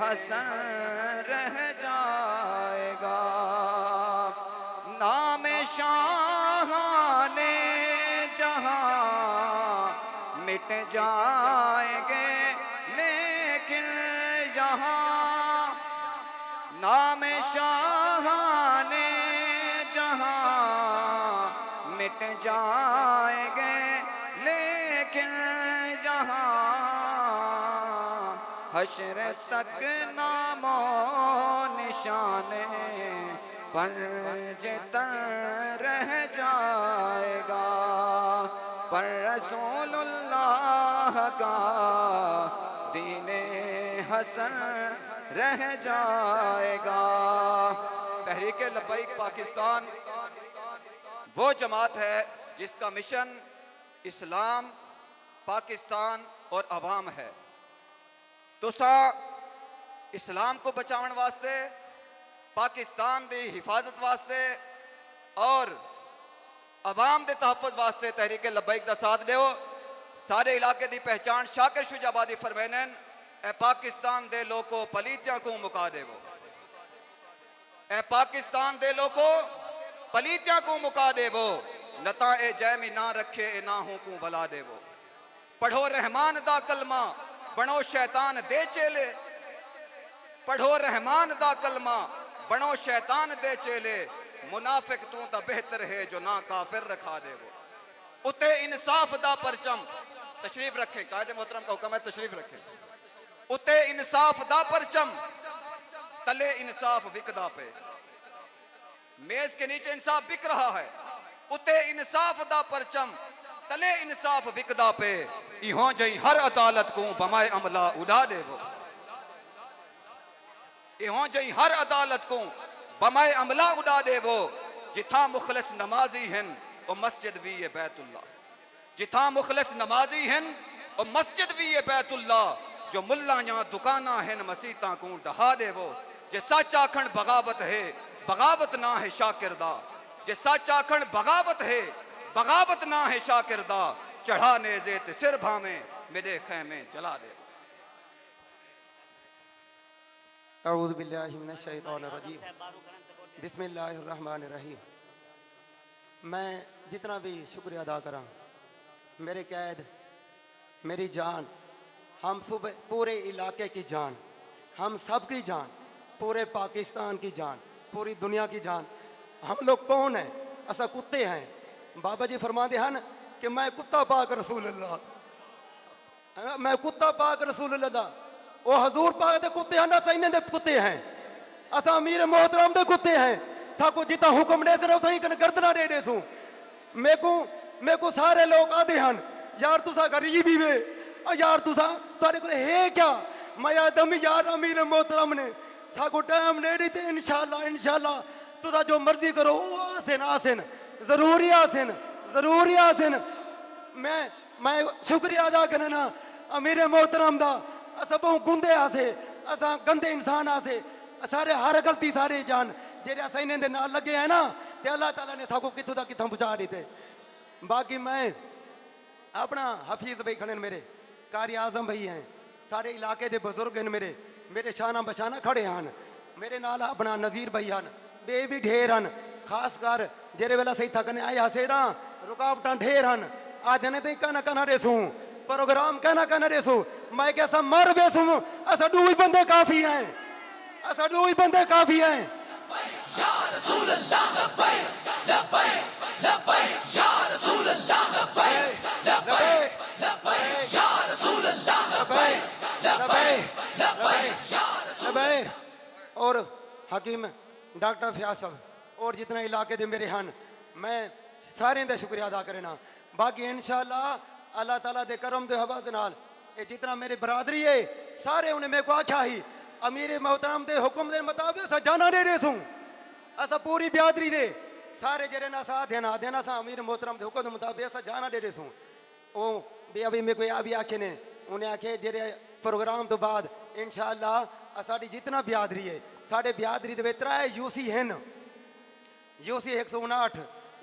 حسن رہ جائے گا، نام شاہان جہاں مٹ جائیں گے لیکن یہاں، نام شاہان جہاں مٹ جائیں گے لیکن یہاں، حشر تک نام و نشان پنج تن رہ جائے گا، پر رسول اللہ کا دین حسن رہ جائے گا۔ تحریک لبیک پاکستان وہ جماعت ہے جس کا مشن اسلام، پاکستان اور عوام ہے۔ تسا اسلام کو بچاؤن واسطے، پاکستان دی حفاظت واسطے اور عوام دے تحفظ واسطے تحریک لبیک دا ساتھ دیو۔ سارے علاقے دی پہچان شاکر شجاع آبادی فرمینن، اے پاکستان دے لوگوں پلیتیاں کو مکا دے وہ، اے پاکستان دے لوگوں پلیتیاں کو مکا دے وہ، نتا اے جیمی نہ رکھے اے نہ ہوں کو بلا دے وہ، پڑھو رحمان دا کلمہ بنو شیطان دے چیلے، پڑھو رحمان دا کلمہ بنو شیطان دے چیلے، منافق تو تا بہتر ہے جو نہ کافر رکھا دے وہ، اتے انصاف دا پرچم، تشریف رکھیں، قائد محترم کا حکم ہے تشریف رکھیں، اتے انصاف دا پرچم تلے انصاف وکدا پہ، میز کے نیچے انصاف بک رہا ہے، اتے انصاف دا پرچم تلے انصاف وکدا پہ، ایہوں جئی ہر عدالت کو بمائے عملہ اڑا دے وہ، ایہوں جئی ہر عدالت کو بمائے عملہ اڑا دے وہ، جتھا مخلص نمازی ہیں اور مسجد بھی یہ بیت اللہ، جتھا مخلص نمازی ہیں اور مسجد بھی یہ بیت اللہ، جو ملہ یہاں دکانہ ہیں مسیطاں کو ڈہا دے وہ، جے سچ آکھن بغاوت ہے بغاوت نہ ہے شاکردہ، جے سچ آکھن بغاوت ہے بغاوت نہ ہے شاکردہ، چڑھا نیزے تے سر بھامیں میرے خیمے جلا دے۔ اعوذ باللہ من الشیطان الرجیم، بسم اللہ الرحمن الرحیم۔ میں جتنا بھی شکریہ ادا کراں، میرے قید، میری جان، ہم سب پورے علاقے کی جان، ہم سب کی جان، پورے پاکستان کی جان، پوری دنیا کی جان، ہم لوگ کون ہیں؟ ایسا کتے ہیں۔ بابا جی فرما دے ہیں کہ میں کتا پاک رسول اللہ، میں کتا پاک رسول اللہ، وہ حضور پاک دے کتے ہیں نا، سینے دے کتے ہیں، اسا امیر محترم دے کتے ہیں، ساکو جتا حکم دے سر اتھا ہی گردنا دے دے سوں۔ میں کو سارے لوگ آدھے ہیں یار تسا غریبی وے، یار تسا تارے کو ہے کیا؟ میں آدم یار امیر محترم نے ساکو ٹائم نہیں دیتے، انشاءاللہ تسا جو مرضی کرو آسن ضروری آسن۔ میں شکریہ ادا کرنا امیر محترم دا، اسا بہت گندے آسے، اسا گندے انسان آسے، سارے ہر غلطی سارے جان جیرے اسا انہیں دے نال لگے ہیں نا، تے اللہ تعالیٰ نے ساکو کتھوں دا کتھاں بچا دیتے۔ باقی میں اپنا حفیظ بھائی کھڑے ہیں، میرے قاری اعظم بھائی ہیں، سارے علاقے دے بزرگ ہیں، میرے شانہ بشانہ کھڑے ہیں، میرے نال اپنا نظیر بھائی ہیں، بے بھی ڈھیر ہیں، خاص کر جیرے ویلا صحیح تھکنے آئے حسیرہ رکاوٹاں ڈھیر ہیں، آدھنے تے کہنا ریسوں پروگرام کہنا ریسوں، میں کیسا مر بیسوں، اسا دوئی بندے کافی ہیں، اسا دوئی بندے کافی ہیں۔ یا رسول اللہ لبیک لبیک لبیک یا رسول اللہ لبیک لبیک لبیک یا رسول اللہ لبیک لبیک لبیک یا رسول لبیک۔ اور حکیم ڈاکٹر فیاض صاحب اور جتنے علاقے دے میرے ہیں، میں سارے دے شکریہ ادا کرنا۔ باقی انشاءاللہ اللہ تعالیٰ دے کرم دے حواز نال اے جتنا میرے برادری ہے سارے انہیں میں کو آکھا ہی امیر محترم دے حکم دے مطابق اسا جانا دے سوں، اسا پوری بیادری دے سارے جرے نا ساتھ دینا سا امیر محترم دے حکم دے مطابق اسا جانا دے سوں۔ او بھی ابھی میں کوئی آبی آکھے نے انہیں آکھے جرے پروگرام تو بعد انشاءاللہ ساڑی جتنا بیادری ہے، ساڑے بیادری دے ویترہ یو سی ہیں، یو سی 159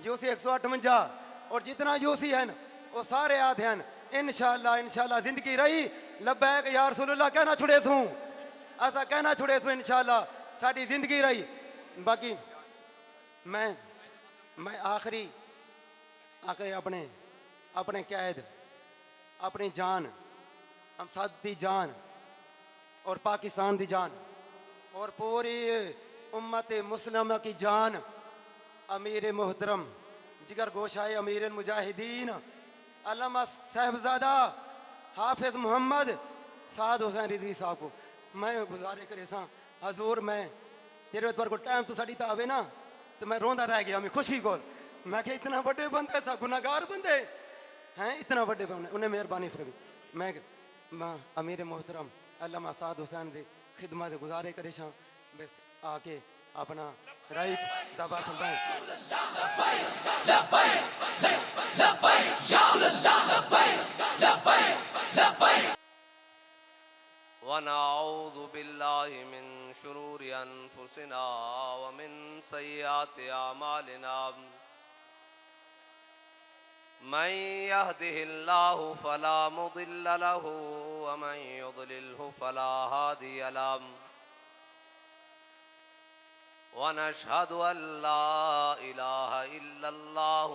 یو سی 158 اور جتنا یو سی ہیں وہ سارے آدھے ہیں۔ انشاءاللہ زندگی رہی لبیک یا رسول اللہ کہنا چھڑے سوں، ایسا کہنا چھوڑے سو انشاءاللہ ساری زندگی رہی. باقی میں آخری اپنے قید اپنی جان ہم سب دی جان اور پاکستان دی جان اور پوری امت مسلمہ کی جان امیر محترم جگر گوشائے امیر المجاہدین علامہ صاحبزادہ حافظ محمد سعد حسین رضوی صاحب کو میں گزارے کرے ساں حضور میں تیرے اتوار کو ٹائم تو ساڑی تا آوے نا تو میں روندہ رہ گیا میں خوشی کو میں کہ اتنا بڑے بندے سا گناہگار بندے ہیں اتنا بڑے بندے انہیں مہربانی فرمی میں امیر محترم علامہ سعد حسین دے خدمت گزارے کرے ساں بس آ کے اپنا رائٹ دبا سلطان ونعوذ بالله من شرور أنفسنا ومن سيئات أعمالنا من يهده الله فلا مضل له ومن يضلله فلا هادي له ونشهد أن لا إله إلا الله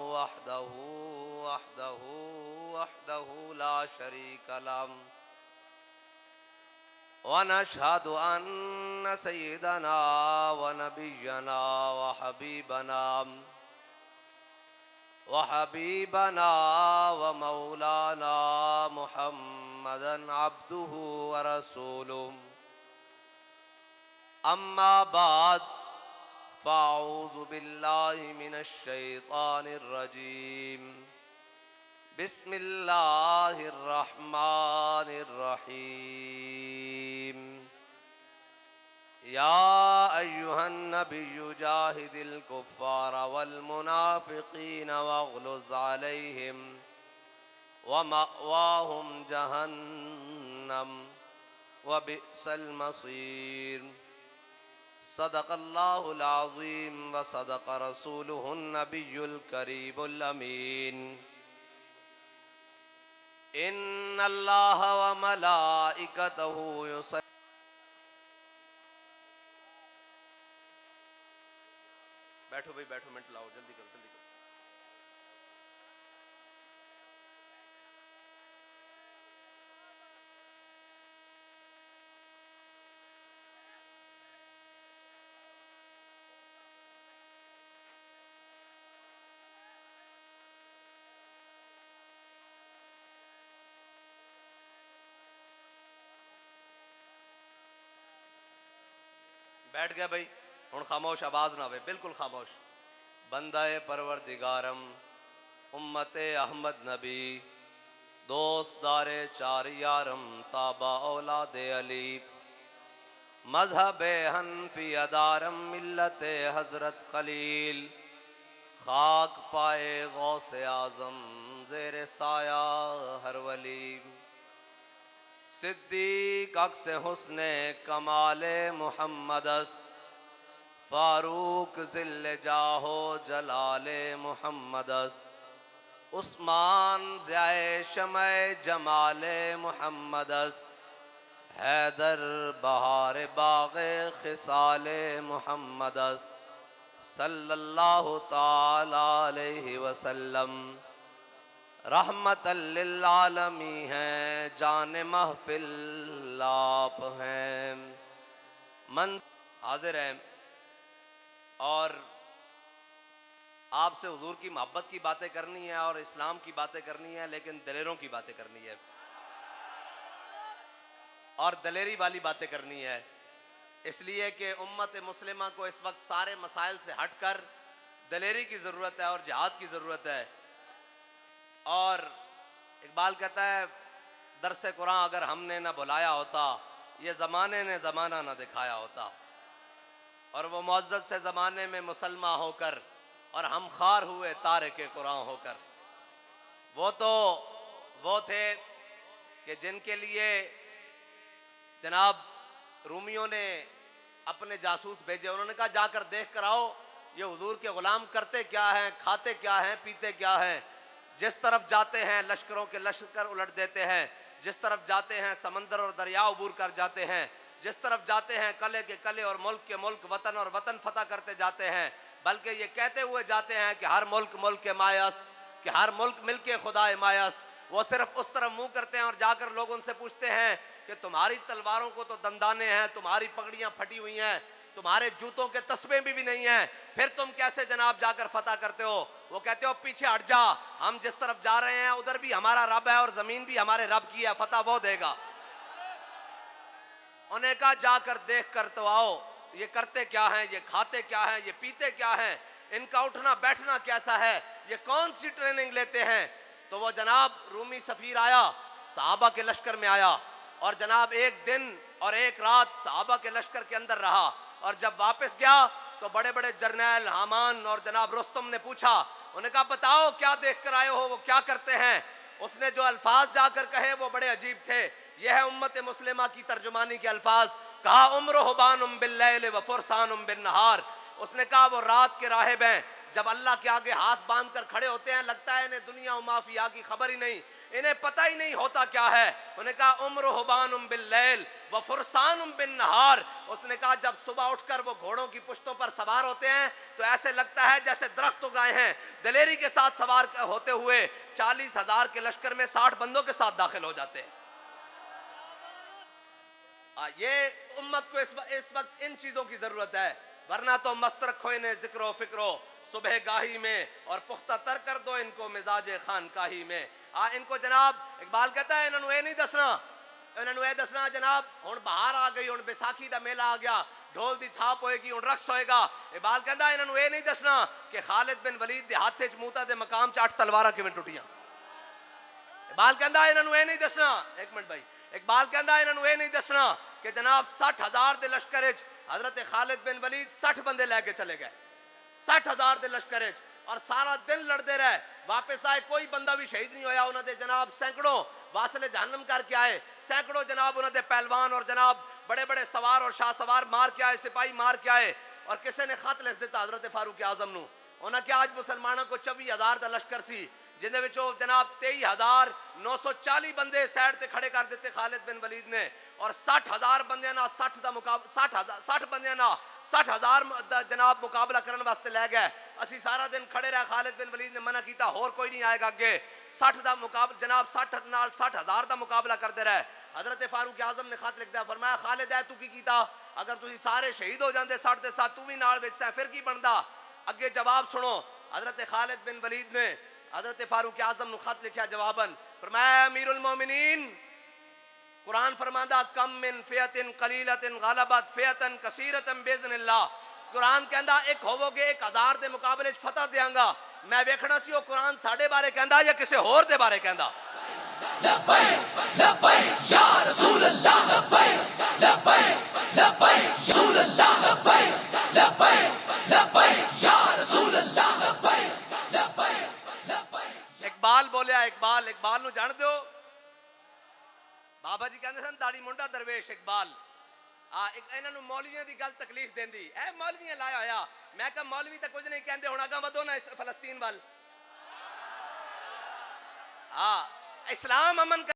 وحده لا شريك له ونشهد أن سيدنا ونبينا وحبيبنا ومولانا محمدا عبده ورسوله أما بعد فأعوذ بالله من الشيطان الرجيم بسم الله الرحمن الرحيم يا أيها النبي جاهد الكفار والمنافقين واغلظ عليهم ومأواهم جهنم وبئس المصير صدق الله العظيم وصدق رسوله النبي الكريم الأمين ان اللہ وملائکتہ یصلون بیٹھو بھائی بیٹھو منٹ لاؤ جلدی کرو جلدی کرو بیٹھ گیا بھائی ہن خاموش آواز نہ ہوئے بالکل خاموش بندہ پروردگارم امت احمد نبی دوست دار چار یارم تابع اولاد علی مذہب حنفی ادارم ملت حضرت خلیل خاک پائے غوث اعظم زیر سایہ ہر ولی صدیق عکس حسن کمال محمد است فاروق ذل جاہو جلال محمد است عثمان ضیاء شمع جمال محمد است حیدر بہار باغ خصال محمد است صلی اللہ تعالی علیہ وسلم رحمت للعالمی ہیں جان محفل آپ ہیں من حاضر ہیں اور آپ سے حضور کی محبت کی باتیں کرنی ہے اور اسلام کی باتیں کرنی ہے لیکن دلیروں کی باتیں کرنی ہے اور دلیری والی باتیں کرنی ہے اس لیے کہ امت مسلمہ کو اس وقت سارے مسائل سے ہٹ کر دلیری کی ضرورت ہے اور جہاد کی ضرورت ہے اور اقبال کہتا ہے درس قرآن اگر ہم نے نہ بلایا ہوتا یہ زمانے نے زمانہ نہ دکھایا ہوتا اور وہ معزز تھے زمانے میں مسلمان ہو کر اور ہم خار ہوئے تارک قرآن ہو کر وہ تھے کہ جن کے لیے جناب رومیوں نے اپنے جاسوس بھیجے انہوں نے کہا جا کر دیکھ کر آؤ یہ حضور کے غلام کرتے کیا ہیں کھاتے کیا ہیں پیتے کیا ہیں جس طرف جاتے ہیں لشکروں کے لشکر الٹ دیتے ہیں جس طرف جاتے ہیں سمندر اور دریا عبور کر جاتے ہیں جس طرف جاتے ہیں قلعے کے قلعے اور ملک کے ملک، وطن اور وطن فتح کرتے جاتے ہیں، بلکہ یہ کہتے ہوئے جاتے ہیں کہ ہر ملک ملک کے مایست، کہ ہر ملک مل کے خدا مایست۔ وہ صرف اس طرف منہ کرتے ہیں اور جا کر لوگ ان سے پوچھتے ہیں کہ تمہاری تلواروں کو تو دندانے ہیں، تمہاری پگڑیاں پھٹی ہوئی ہیں، تمہارے جوتوں کے تسبے بھی نہیں ہیں، پھر تم کیسے جناب جا کر فتح کرتے ہو؟ وہ کہتے ہو پیچھے ہٹ جا، ہم جس طرف جا رہے ہیں ادھر بھی ہمارا رب ہے اور زمین بھی ہمارے رب کی ہے، فتح وہ دے گا۔ انہیں کہا جا کر دیکھ کر تو آؤ، یہ کرتے کیا ہیں، یہ کھاتے کیا ہیں، یہ پیتے کیا ہیں، ان کا اٹھنا بیٹھنا کیسا ہے، یہ کون سی ٹریننگ لیتے ہیں؟ تو وہ جناب رومی سفیر آیا، صحابہ کے لشکر میں آیا، اور جناب ایک دن اور ایک رات صحابہ کے لشکر کے اندر رہا، اور جب واپس گیا تو بڑے بڑے جرنیل حامان اور جناب رستم نے پوچھا، انہیں کہا بتاؤ کیا دیکھ کر آئے ہو، وہ کیا کرتے ہیں؟ اس نے جو الفاظ جا کر کہے وہ بڑے عجیب تھے۔ یہ ہے امت مسلمہ کی ترجمانی کے الفاظ۔ کہا عمرہبان باللیل و فرسان بالنہار، اس نے کہا وہ رات کے راہب ہیں، جب اللہ کے آگے ہاتھ باندھ کر کھڑے ہوتے ہیں لگتا ہے انہیں دنیا و مافیا کی خبر ہی نہیں، انہیں پتہ ہی نہیں ہوتا کیا ہے۔ انہوں نے کہا عمرہبان باللیل و فرسان بالنہار، اس نے کہا جب صبح اٹھ کر وہ گھوڑوں کی پشتوں پر سوار ہوتے ہیں تو ایسے لگتا ہے جیسے درخت اگائے ہیں، دلیری کے ساتھ سوار ہوتے ہوئے 40,000 کے لشکر میں 60 بندوں کے ساتھ داخل ہو جاتے ہیں۔ یہ امت کو اس وقت ان چیزوں کی ضرورت ہے، ورنہ تو مست رکھو انہیں ذکر و فکرو صبح گاہی میں، اور پختہ تر کر دو ان کو مزاج خانقاہی میں۔ ان کو جناب اقبال کہتا ہے انہوں نے نہیں دسنا، انہوں نے دسنا جناب ہن بہار آ گئی، ہن بیساکھی دا میلہ آ گیا، ڈھول دی تھاپ ہوئے گی، ہن رقص ہوئے گا۔ اقبال کہتا ہے انہوں نے نہیں دسنا کہ خالد بن ولید دے ہاتھ وچ موتا دے مقام 8 تلواراں کیویں ٹوٹیاں۔ اقبال کہتا ہے انہوں نے نہیں دسنا، ایک منٹ بھائی، اقبال کہتا ہے انہوں نے نہیں دسنا کہ جناب 60,000 دے لشکر وچ حضرت خالد بن ولید 60 بندے لے کے چلے گئے، 60,000 دے لشکر وچ، اور سارا دن لڑتے رہے، واپس آئے کوئی بندہ بھی شہید نہیں ہویا، انہوں نے جناب سینکڑوں واصل جہنم کر کے آئے، سینکڑوں جناب انہوں نے پہلوان اور جناب بڑے بڑے سوار اور شاہ سوار مار کے آئے، سپاہی مار کے آئے، اور کسی نے خط لکھ دیتا حضرت فاروق اعظم نو، انہوں نے کہا آج مسلمانوں کو 24,000 دا لشکر سی، جن دے وچوں جناب 23,940 بندے سائڈ تے کھڑے کر دیتے خالد بن ولید نے، اور 60,000 بندیاں نہ 60 بندیاں نہ 60,000 جناب مقابلہ کرنے واسطے لے گئے۔ اسی سارا دن کھڑے رہے، خالد بن ولید نے منع کیتا اور کوئی نہیں آئے گا اگے، 60 دا مقابلہ جناب 60,000 دا مقابلہ کرتے رہے۔ حضرت فاروق اعظم نے خط لکھ دیا، فرمایا خالد ہے تو کی کیتا، اگر تسی سارے شہید ہو جاندے 60 دے ساتھ تو بھی نال وچ پھر کی بندا؟ اگے جواب سنو، حضرت خالد بن ولید نے حضرت فاروق اعظم نے خط لکھا جواباً، فرمایا امیر المومنین، قرآن فرماندہ کم من فیعت قلیلت غلبت فیعتا کثیرتا باذن اللہ، قرآن کہندا ایک ہوو گے 1,000 دے مقابلے فتح دیاں گا۔ میں ویکھنا سی وہ قرآن ساڈے بارے کہندا یا کسے ہور دے بارے کہندا؟ لبیک لبیک یا رسول اللہ، لبیک لبیک لبیک یا رسول اللہ، لبیک لبیک لبیک یا رسول اللہ، لبیک لبیک لبیک۔ اقبال بولیا، اقبال نو جان دیو؟ بابا جی کہندے سن داڑھی منڈا درویش اقبال، انہاں نو مولویاں دی گل تکلیف دیندی، اے مولویاں لایا ہویا، میں کہا مولوی تے کچھ نہیں کہندے، ہن اگاں ودو نا فلسطین وال۔ اسلام امن کا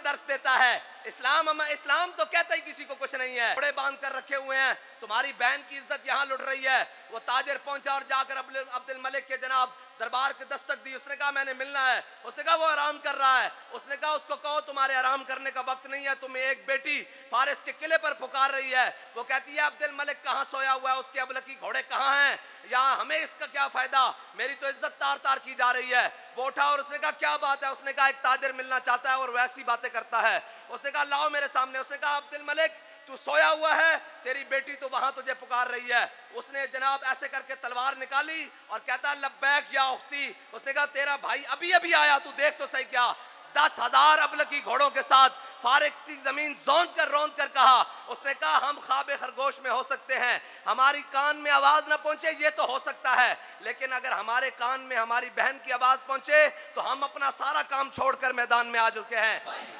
درس دیتا ہے، اسلام تو کہتا ہی کسی کو کچھ نہیں ہے، بڑے باندھ کر رکھے ہوئے ہیں، تمہاری بہن کی عزت یہاں لٹ رہی ہے۔ وہ تاجر پہنچا اور جا کر عبد الملک کے جناب دربار کے دستک دی، اس نے کہا میں نے ملنا ہے، اس نے کہا وہ آرام کر رہا ہے، اس نے کہا اس کو کہو تمہارے آرام کرنے کا وقت نہیں ہے، تمہیں ایک بیٹی فارس کے قلعے پر پکار رہی ہے، وہ کہتی ہے عبد الملک کہاں سویا ہوا ہے، اس کے ابلکی گھوڑے کہاں ہیں، یا ہمیں اس کا کیا فائدہ، میری تو عزت تار تار کی جا رہی ہے۔ وہ اٹھا اور اس نے کہا کیا بات ہے، اس نے کہا ایک تاجر ملنا چاہتا ہے اور ویسی باتیں کرتا ہے، اس نے کہا لاؤ میرے سامنے، اس نے کہا عبد الملک تو سویا ہوا ہے، تیری بیٹی تو وہاں تجھے پکار رہی ہے، اس نے جناب ایسے کر کے تلوار نکالی اور کہتا لبیک یا اختی، اس نے کہا تیرا بھائی ابھی آیا، تو دیکھ تو صحیح کیا، 10,000 ابلکی گھوڑوں کے ساتھ فارغ سی زمین روند کر کہا، اس نے کہا ہم خواب خرگوش میں ہو سکتے ہیں، ہماری کان میں آواز نہ پہنچے یہ تو ہو سکتا ہے، لیکن اگر ہمارے کان میں ہماری بہن کی آواز پہنچے تو ہم اپنا سارا کام چھوڑ کر میدان میں آ چکے ہیں۔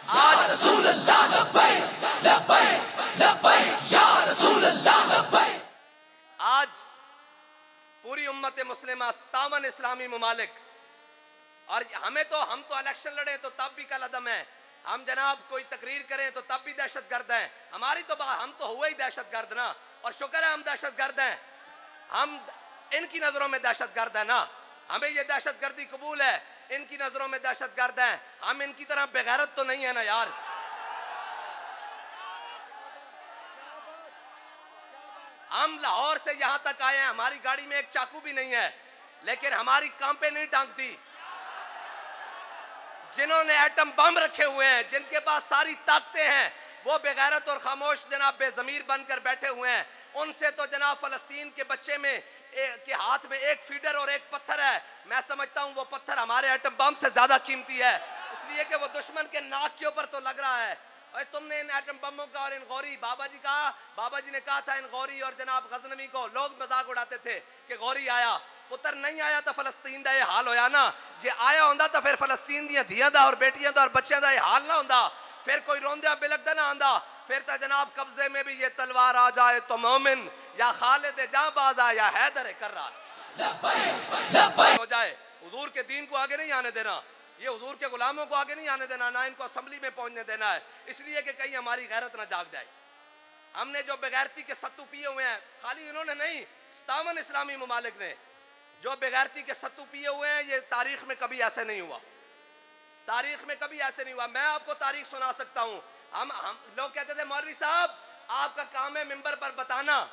آج رسول اللہ، لبیک لبیک لبیک یا رسول اللہ، لبیک۔ آج پوری امت مسلمہ 57 اسلامی ممالک، اور ہم تو الیکشن لڑے تو تب بھی کل عدم ہے، ہم جناب کوئی تقریر کریں تو تب بھی دہشت گرد ہیں. ہماری تو ہم تو ہوئے ہی دہشت گرد نا, اور شکر ہے ہم دہشت گرد ہیں. ہم ان کی نظروں میں دہشت گرد ہیں نا, ہمیں یہ دہشت گردی قبول ہے, ان کی نظروں میں دہشت گرد ہیں. ہم ان کی طرح بغیرت تو نہیں ہے نا یار. ہم لاہور سے یہاں تک آئے ہیں, ہماری گاڑی میں ایک چاقو بھی نہیں ہے, لیکن ہماری کانپیں نہیں ٹانگتی. جنہوں نے ایٹم بم رکھے ہوئے ہیں, جن کے پاس ساری طاقتیں ہیں, وہ بغیرت اور خاموش جناب بے ضمیر بن کر بیٹھے ہوئے ہیں. ان سے تو جناب فلسطین کے بچے میں کے ہاتھ میں ایک فیڈر اور ایک پتھر ہے. میں سمجھتا ہوں وہ پتھر ہمارے ایٹم بم سے زیادہ قیمتی ہے, اس لیے کہ وہ دشمن کے ناک کے اوپر تو لگ رہا ہے. اور تم نے ان ایٹم بموں کا اور ان غوری, بابا جی نے کہا تھا ان غوری اور جناب غزنوی کو, لوگ مذاق اڑاتے تھے کہ غوری آیا, پتر نہیں آیا تو فلسطین دا یہ حال ہویا نا. جے آیا ہوندا تو پھر فلسطین دیاں دھیاں دا اور بیٹیاں دا اور بچیاں دا یہ حال نہ ہوندا, پھر کوئی روندیا بلکدہ نہ آندا. پھر تا جناب قبضے میں بھی یہ تلوار آ جائے تو مومن, یا خالد جاں باز آ یا حیدر کرار ہو جائے. حضور کے دین کو آگے نہیں آنے دینا, یہ حضور کے غلاموں کو آگے نہیں آنے دینا, نہ ان کو اسمبلی میں پہنچنے دینا ہے, اس لیے کہ کہیں ہماری غیرت نہ جاگ جائے. ہم نے جو بغیرتی کے ستو پیے ہوئے ہیں, خالی انہوں نے نہیں, 57 اسلامی ممالک نے جو بغیرتی کے ستو پیے ہوئے ہیں, یہ تاریخ میں کبھی ایسے نہیں ہوا, تاریخ میں کبھی ایسے نہیں ہوا. میں آپ کو تاریخ سنا سکتا ہوں. ہم لوگ کہتے تھے مولوی صاحب آپ کا کام ہے ممبر پر بتانا,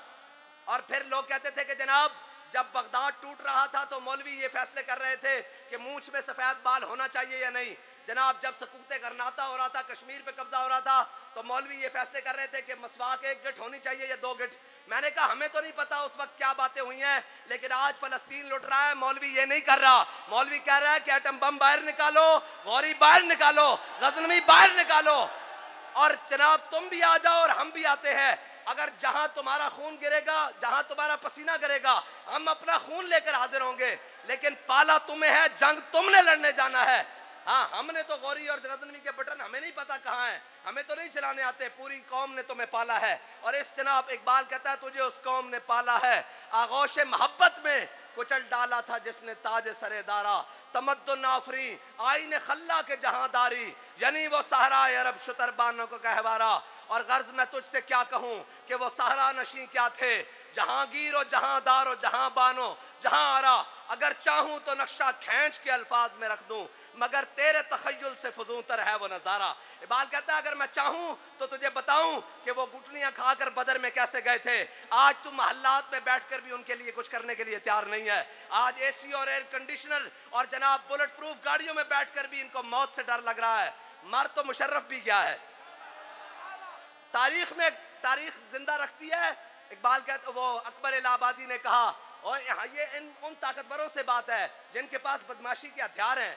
اور پھر لوگ کہتے تھے کہ جناب جب بغداد ٹوٹ رہا تھا تو مولوی یہ فیصلے کر رہے تھے کہ مونچھ میں سفید بال ہونا چاہیے یا نہیں. جناب جب سقوط غرناطہ ہو رہا تھا, کشمیر پہ قبضہ ہو رہا تھا, تو مولوی یہ فیصلے کر رہے تھے کہ مسواک 1 گٹھ ہونی چاہیے یا 2 گٹھ. میں نے کہا ہمیں تو نہیں پتا اس وقت کیا باتیں ہوئی ہیں, لیکن آج فلسطین لٹ رہا ہے, مولوی یہ نہیں کر رہا. مولوی کہہ رہا ہے کہ ایٹم بم باہر نکالو, غوری باہر نکالو, غزنوی باہر نکالو, اور جناب تم بھی آ جاؤ اور ہم بھی آتے ہیں. اگر جہاں تمہارا خون گرے گا, جہاں تمہارا پسینہ گرے گا, ہم اپنا خون لے کر حاضر ہوں گے, لیکن پالا تمہیں ہے, جنگ تم نے لڑنے جانا ہے. ہاں ہم نے تو غوری اور غزنوی کے بٹن ہمیں نہیں پتا کہاں ہیں, ہمیں تو نہیں چلانے آتے, پوری قوم نے تمہیں پالا ہے. اور اس جناب اقبال کہتا ہے تجھے اس قوم نے پالا ہے, آغوش محبت میں کچل ڈالا تھا جس نے تاج سر دارا, تمدن آفری آئین خلا کے جہاں داری, یعنی وہ صحرائے عرب شتر بانوں کو گہوارا. اور غرض میں تجھ سے کیا کہوں کہ وہ صحرا نشین کیا تھے, جہانگیر و جہاں دار و جہاں بانو جہاں آرا. اگر چاہوں تو نقشہ کھینچ کے الفاظ میں رکھ دوں, مگر تیرے تخیل سے فزوں تر ہے وہ نظارہ. اقبال کہتا ہے اگر میں چاہوں تو تجھے بتاؤں کہ وہ گٹلیاں کھا کر بدر میں کیسے گئے تھے. آج تم محلات میں بیٹھ کر بھی ان کے لیے کچھ کرنے کے لیے تیار نہیں ہے. آج اے سی اور ایئر کنڈیشنر اور جناب بلٹ پروف گاڑیوں میں بیٹھ کر بھی ان کو موت سے ڈر لگ رہا ہے. مر تو مشرف بھی گیا ہے. تاریخ زندہ رکھتی ہے. اقبال کہتا وہ اکبر الہ آبادی نے کہا, اور یہ ان طاقتوروں سے بات ہے جن کے پاس بدماشی کے ہتھیار ہیں.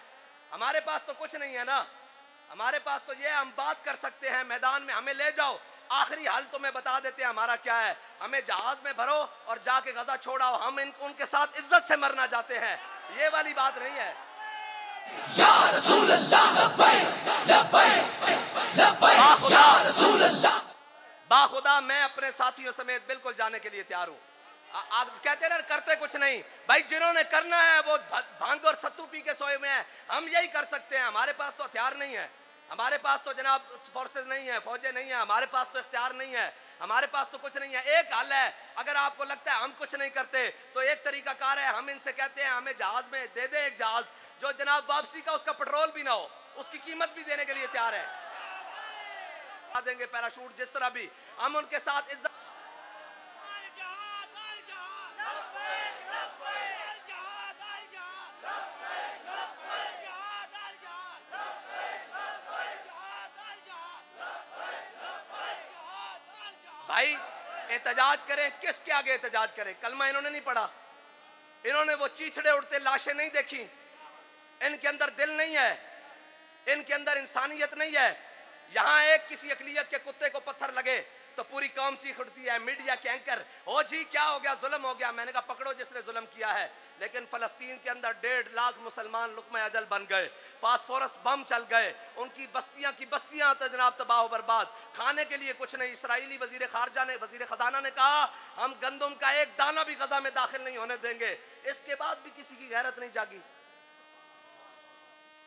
ہمارے پاس تو کچھ نہیں ہے نا, ہمارے پاس تو یہ ہم بات کر سکتے ہیں میدان میں, ہمیں لے جاؤ, آخری حل تمہیں بتا دیتے ہیں ہمارا کیا ہے. ہمیں جہاز میں بھرو اور جا کے غزہ چھوڑاؤ, ہم ان کے ساتھ عزت سے مرنا چاہتے ہیں. یہ والی بات نہیں ہے. یا رسول اللہ لبیک لبیک لبیک یا رسول اللہ. باخدا میں اپنے ساتھیوں سمیت بالکل جانے کے لیے تیار ہوں. آپ کہتے ہیں کرتے کچھ نہیں بھائی, جنہوں نے کرنا ہے وہ بھانگ اور ستو پی کے سوئے میں ہیں, ہم یہی کر سکتے ہیں. ہمارے پاس تو ہتھیار نہیں ہے, ہمارے پاس تو جناب فورسز نہیں ہیں, فوجیں نہیں ہیں, ہمارے پاس تو اختیار نہیں ہے, ہمارے پاس تو کچھ نہیں ہے. ایک حل ہے, اگر آپ کو لگتا ہے ہم کچھ نہیں کرتے تو ایک طریقہ کار ہے, ہم ان سے کہتے ہیں ہمیں جہاز میں دے دیں ایک جہاز جو جناب واپسی کا اس کا پیٹرول بھی نہ ہو, اس کی قیمت بھی دینے کے لیے تیار ہے. دیں گے پیراشوٹ, جس طرح بھی ہم ان کے ساتھ عزت. بھائی احتجاج کریں, کس کے آگے احتجاج کریں؟ کلمہ انہوں نے نہیں پڑھا, انہوں نے وہ چیتھڑے اڑتے لاشیں نہیں دیکھی, ان کے اندر دل نہیں ہے, ان کے اندر انسانیت نہیں ہے. یہاں ایک کسی اقلیت کے کتے کو پتھر لگے تو پوری قوم چیخ اٹھتی ہے, میڈیا کے اینکر ہو جی کیا ہو گیا, ظلم ہو گیا. میں نے کہا پکڑو جس نے ظلم کیا ہے. لیکن فلسطین کے اندر 1.5 لاکھ مسلمان لقمہ اجل بن گئے, فاسفورس بم چل گئے, ان کی بستیاں تو جناب تباہ و برباد, کھانے کے لیے کچھ نہیں. اسرائیلی وزیر خزانہ نے کہا ہم گندم کا ایک دانہ بھی غزہ میں داخل نہیں ہونے دیں گے. اس کے بعد بھی کسی کی غیرت نہیں جاگی.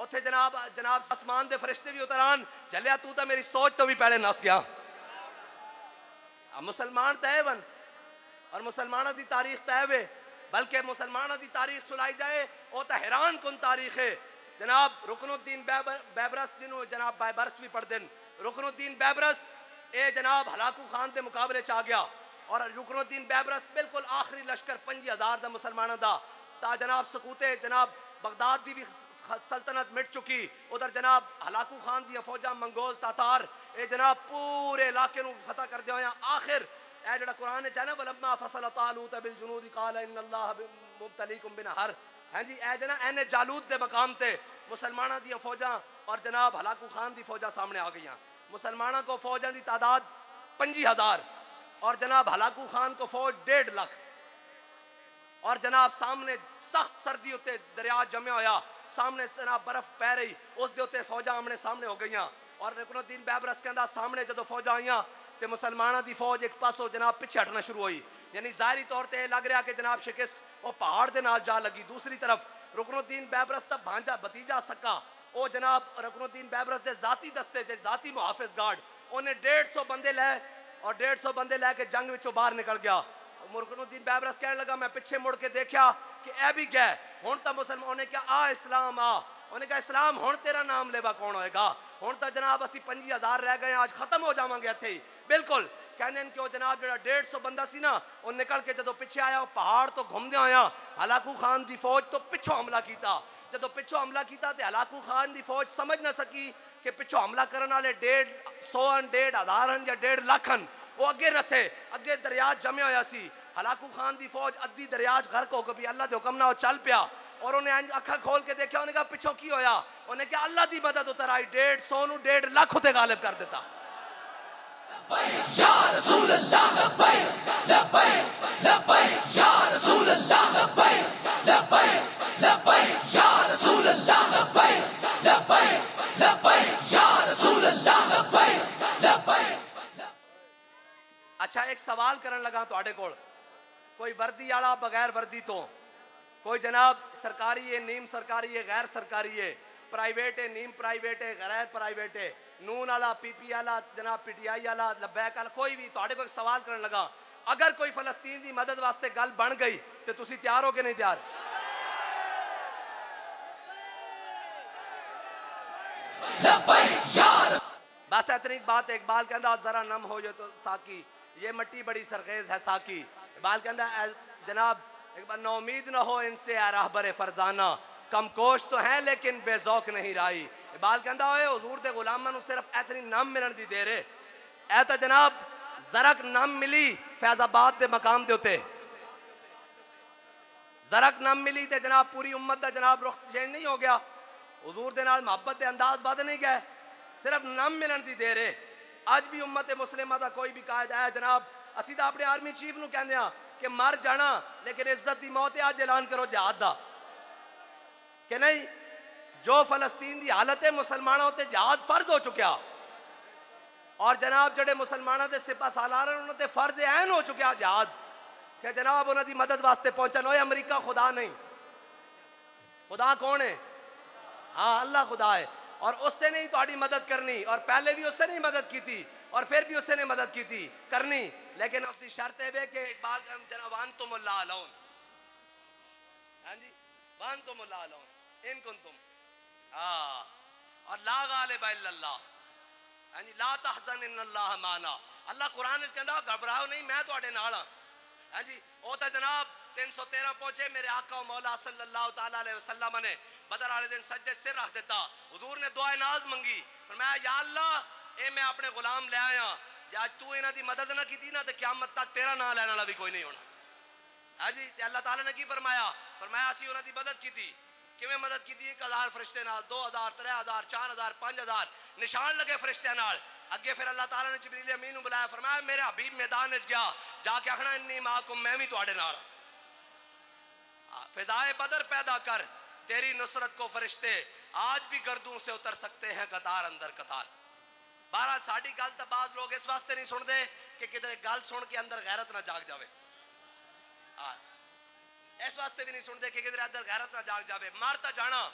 اتھے جناب آسمان دے فرشتے بھی اتران جلیا تو تا میری سوچ تو بھی پہلے نس گیا. مسلمان تے بن اور مسلمانوں دی تاریخ تے وے بلکہ مسلمانوں دی تاریخ سنائی جائے وہ تو حیران کن تاریخ ہے. جناب رکن الدین بیبرس جنہوں جناب بائبرس بھی پڑھ دیں, رکن الدین بیبرس اے جناب ہلاکو خان دے مقابلے چاہ گیا اور رکن الدین بیبرس بالکل آخری لشکر 5000 دا مسلمانوں دا تا جناب سکوتے جناب بغداد دی بھی سلطنت مٹ چکی, ادھر جناب ہلاکو خان دی فوجاں منگول تاتار اے جناب پورے علاقے نو فتح کر دیا ہویا. آخر اے جڑا قرآن ہے چاہنا ولما فصل طالوت بالجنود قال ان اللہ مبتلیکم بنہر, ہاں جی اے جنا این جالوت دے مقام تے مسلمانہ دی فوجاں اور جناب ہلاکو خان دی فوجاں سامنے آ گئیاں. مسلمانہ کو فوجاں دی تعداد 50,000 اور جناب ہلاکو خان کو فوج 1.5 لاکھ اور جناب سامنے سخت سردی ہوتے دریا جمع ہویا, سامنے جناب برف پہ رہی, اس دے ہوتے فوجاں آمنے سامنے ہو گئیاں اور رکن الدین بیبرس کہندا سامنے جدو فوجاں آئیاں تے مسلمانہ دی فوج ایک پاسوں جناب پیچھے ہٹنا شروع ہوئی. یعنی ظاہری طور تے لگ رہا کہ جناب شکست وہ پہاڑ دے نال جا لگی. دوسری طرف رکن الدین بیبرس دا بھانجا بھتیجا سکا وہ جناب رکن الدین بیبرس دے ذاتی دستے دے ذاتی محافظ گارڈ انہیں 150 بندے لے اور 150 بندے لے کے جنگ وچوں باہر نکل گیا. رکن الدین بیبرس کہنے لگا میں پیچھے مڑ کے دیکھا کہ اے بھی گئے ہون تا مسلمان نے کہا آ اسلام آ, انہیں کہا اسلام ہون تیرا نام لیوا کون ہوئے گا, ہون تا جناب اسی 50,000 رہ گئے آج ختم ہو جاواں گے تھے ہی. بالکل کہنے کہ وہ جناب جڑا 150 بندہ سی نا وہ نکل کے جدو پیچھے آیا وہ پہاڑ تو گھوم دیا آیا, ہلاکو خان دی فوج تو پچھو حملہ کیتا. جدو پچھو حملہ کیتا تے ہلاکو خان دی فوج سمجھ نہ سکی کہ پچھو حملہ کرنے والے 150 1,500 یا 1.5 لاکھ وہ اگے نسے, اگے دریا جمع ہویا سی. ہلاکو خان دی فوج ادھی دریا غرق ہو گئی, اللہ دے حکم نہ وہ چل پیا اور انہیں اکھا کھول کے دیکھا, انہیں کہا پچھو کی ہویا, انہیں کہا اللہ دی مدد اتر آئی 150 نو 1.5 لاکھ ہوتے غالب کر دیتا. یا رسول اللہ لبیک لبیک لبیک یا رسول اللہ لبیک لبیک لبیک یا رسول اللہ لبیک لبیک لبیک یا رسول اللہ لبیک لبیک. اچھا ایک سوال کرن لگا تو آڑے کوڑ, کوئی وردی آڑا بغیر وردی تو, کوئی جناب سرکاری ہے نیم سرکاری ہے غیر سرکاری ہے, پرائیویٹ ہے نیم پرائیویٹ ہے غیر پرائیویٹ ہے, نون آلا پی پی آلا جناب پی ٹی آئی آلا لبیک آلا, کوئی بھی تو آڑے کو ایک سوال کرن لگا اگر کوئی فلسطین دی مدد واسطے گل بن گئی تو تسی تیار ہو کے نہیں تیار؟ بس اتنی بات ہے. اقبال کہندا ذرا نم ہو جو تو ساکی یہ مٹی بڑی سرخیز ہے ساکی. اقبال کہندا جناب نا امید نہ ہو ان سے اے راہبر فرزانہ, کم کوش تو ہیں لیکن بے ذوق نہیں رائی. اقبال کہندا ہوئے حضور دے غلاماں نو صرف اتنی نم ملن دی دیر ہے, اے تو جناب زرک نم ملی فیض آباد دے مقام دے ہوتے, زرک نم ملی تے جناب پوری امت دا جناب رخ چینج نہیں ہو گیا, حضور دے نال محبت دے انداز بد نہیں گئے, صرف نم ملن دی دیر ہے. آج بھی امت مسلمہ دا کوئی بھی قائد ہے جناب اسی دا اپنے آرمی چیف نو کہندے ہاں کہ مر جانا لیکن عزت دی موت ہے, آج اعلان کرو جہاد دا کہ نہیں. جو فلسطین دی حالت ہے مسلمانوں ہوتے جہاد فرض ہو چکیا اور جناب جڑے مسلمانوں دے سپہ سالار ہیں انہوں تے فرض عین ہو چکیا جہاد کہ جناب انہوں دی مدد واسطے پہنچن ہوئے. امریکہ خدا نہیں, خدا کون ہے؟ ہاں اللہ خدا ہے, اور اس سے نہیں تہاڈی مدد کرنی, اور پہلے بھی اس سے نہیں مدد کی تھی اور پھر بھی اس سے نہیں مدد کی تھی کرنی, لیکن اس دی شرط ہے کہ اقبال جناب وانتم اللہ علون, ہاں جی وانتم اللہ علون ان کنتم اور لا غالب الا اللہ, ہاں جی لا تحزن ان اللہ معنا. اللہ قرآن وچ کہندا گھبراؤ نہیں میں تہاڈے نال ہاں, ہاں جی او تے جناب 313 پہنچے میرے آقا و مولا صلی اللہ تعالیٰ علیہ وسلم نے بدر والے دن سجدے سر رکھ دیتا. حضور نے دعائے ناز منگی, فرمایا یا اللہ اے میں اپنے غلام لے آیا, جے اج تو انہاں دی مدد نہ کیتی نا تے قیامت تک تیرا نام لینے والا بھی کوئی نہیں ہونا. ہاں جی تے اللہ تعالیٰ نے کی فرمایا, فرمایا اسی انہاں دی مدد کیتی. کیویں مدد کیتی؟ 1000 فرشتے نال, 2000 3000 4000 5000 نشان لگے فرشتیاں نال. اگے پھر اللہ تعالیٰ نے جبریل امین نو بلایا, فرمایا میرے حبیب میدان وچ گیا جا کے آکھنا انی معکم میں بھی تواڈے نال. فضائے بدر پیدا کر تیری نصرت کو فرشتے آج بھی گردوں سے اتر سکتے ہیں قطار اندر قطار. بہرحال ساڈی گل تو بعض لوگ اس واسطے نہیں سن دے کہ کدھر گل سن کے اندر غیرت نہ جاگ جاوے, اس واسطے بھی نہیں سن دے کہ کدھر اندر غیرت نہ جاگ جاوے. مارتا جانا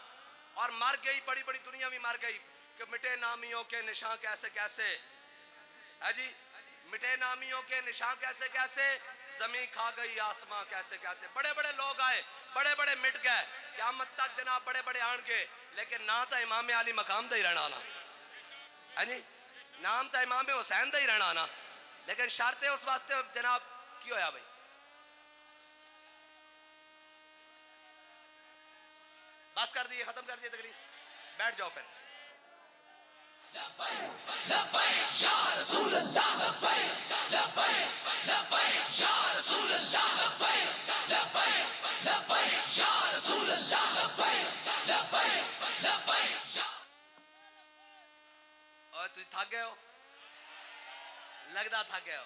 اور مر گئی، بڑی بڑی دنیا بھی مر گئی کہ مٹے نامیوں کے نشان کیسے کیسے ہے جی، مٹے نامیوں کے نشان کیسے کیسے، زمین کھا گئی آسمان کیسے کیسے. بڑے بڑے لوگ آئے، بڑے بڑے مٹ گئے، قیامت تک جناب بڑے بڑے آن گے، لیکن نہ تا امام علی مقام دا ہی رہنا آنا ہے جی، نام تا امام حسین دا ہی رہنا آنا، لیکن شرط ہے اس واسطے جناب کی ہویا بھائی. بس کر دیئے، ختم کر دیئے تقریر، بیٹھ جاؤ پھر. اور تجھے تھک گئے ہو، لگتا تھک گئے ہو.